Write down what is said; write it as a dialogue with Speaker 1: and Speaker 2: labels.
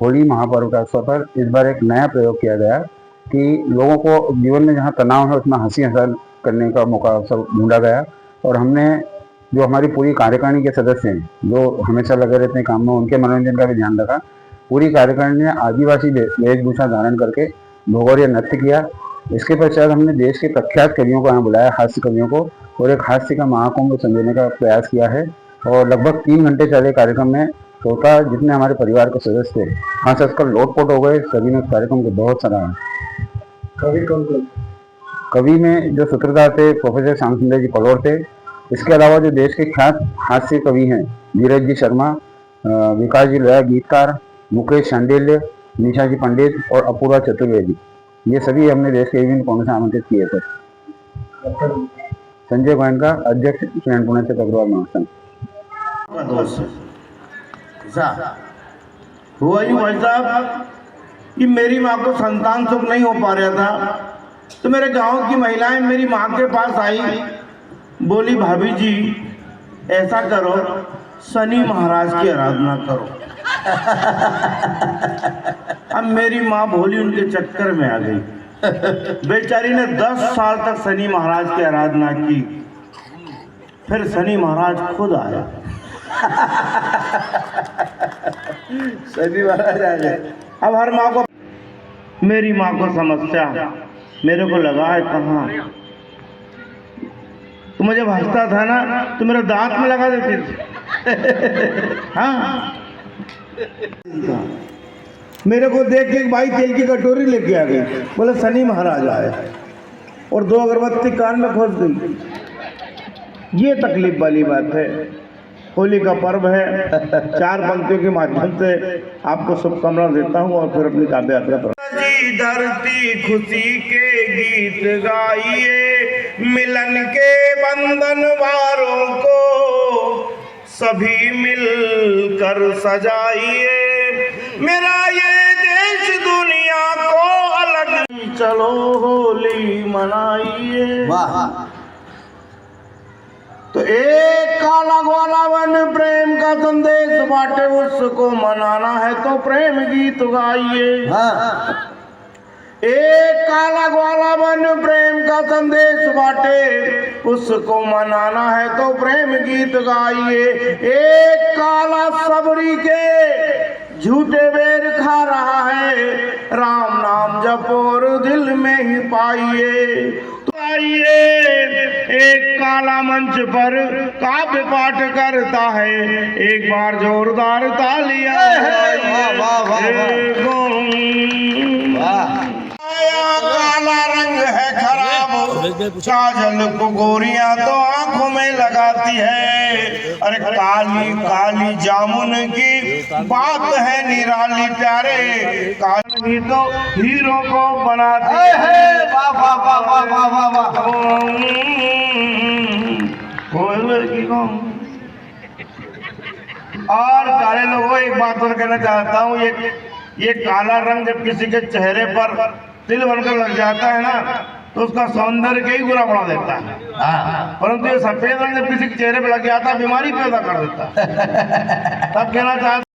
Speaker 1: होली महापर्व के अवसर पर इस बार एक नया प्रयोग किया गया कि लोगों को जीवन में जहाँ तनाव है उसमें हंसी हंसा करने का मौका अवसर ढूंढा गया। और हमने जो हमारी पूरी कार्यकारिणी के सदस्य हैं जो हमेशा लगे रहते हैं काम में, उनके मनोरंजन का भी ध्यान रखा। पूरी कार्यकारिणी ने आदिवासी वेशभूषा धारण करके भगोरिया नृत्य किया। इसके पश्चात हमने देश के प्रख्यात कवियों को यहाँ बुलाया, हास्य कवियों को, और एक हास्य का महाकुंभ संजोने का प्रयास किया है। और लगभग 3 घंटे चले कार्यक्रम में श्रोता जितने हमारे परिवार के सदस्य थे हंस हंस कर लोटपोट हो गए। सभी ने उस कार्यक्रम को बहुत सराहा।
Speaker 2: कवि कौन कौन?
Speaker 1: कवि में जो सूत्रधार थे प्रोफेसर श्याम सुंदर जी पलोर थे। इसके अलावा जो देश के ख्यात हास्य कवि हैं धीरज जी शर्मा, विकास जी लोया गीतकार, मुकेश शांडिल्य, निशा जी पंडित और अपूर्वा चतुर्वेदी, ये सभी हमने देश के विभिन्न कोनों से आमंत्रित किए थे। संजय गोयनका, अध्यक्ष श्री पुणे से अग्रवाल महासंघ।
Speaker 2: हुआ यूं भाई साहब कि मेरी माँ को संतान सुख नहीं हो पा रहा था, तो मेरे गांव की महिलाएं मेरी माँ के पास आई, बोली भाभी जी ऐसा करो शनि महाराज की आराधना करो। अब मेरी माँ भोली उनके चक्कर में आ गई। बेचारी ने 10 साल तक शनि महाराज की आराधना की, फिर शनि महाराज खुद आया। शनि महाराज आ गए। अब हर माँ को, मेरी माँ को समस्या, मेरे को लगा है कहाँ, तो मुझे हंसता था ना तो मेरे दांत में लगा देती थी। हाँ, मेरे को देख के एक भाई तेल की कटोरी लेके आ गई, बोले शनि महाराज आए, और 2 अगरबत्ती कान में खोस गई। ये तकलीफ वाली बात है। होली का पर्व है, 4 पंक्तियों के माध्यम से आपको शुभकामना देता हूँ और फिर अपनी काव्य यात्रा पर। धरती खुशी के गीत गाइए, मिलन के बंधन वारों को सभी मिलकर सजाइए, मेरा ये देश दुनिया को अलग, चलो होली मनाइए। वाह। तो एक काला ग्वाला वन प्रेम का संदेश बांटे, उसको मनाना है तो प्रेम गीत गाइए। एक काला ग्वाला वन प्रेम का संदेश बांटे, उसको मनाना है तो प्रेम गीत गाइए। एक काला सबरी के झूठे बेर खा रहा है, राम नाम जपो और दिल में ही पाइए। तो आइए, एक काला मंच पर काव्य पाठ करता है, एक बार जोरदार तालियां। काला रंग है खराब, काजल को गोरियां तो आंखों में लगाती है। अरे काली काली जामुन की बात है निराली प्यारे, काली तो हीरो को बनाती है। वाह वाह वाह वाह वाह वाह वाह। और काले लोगों एक बात और कहना चाहता हूँ, ये काला रंग जब किसी के चेहरे पर तिल बनकर लग जाता है ना, तो उसका सौंदर्य के ही बुरा बना देता है। परंतु ये सफेद रंग जब किसी के चेहरे पर लग जाता है बीमारी पैदा कर देता है। तब कहना चाहता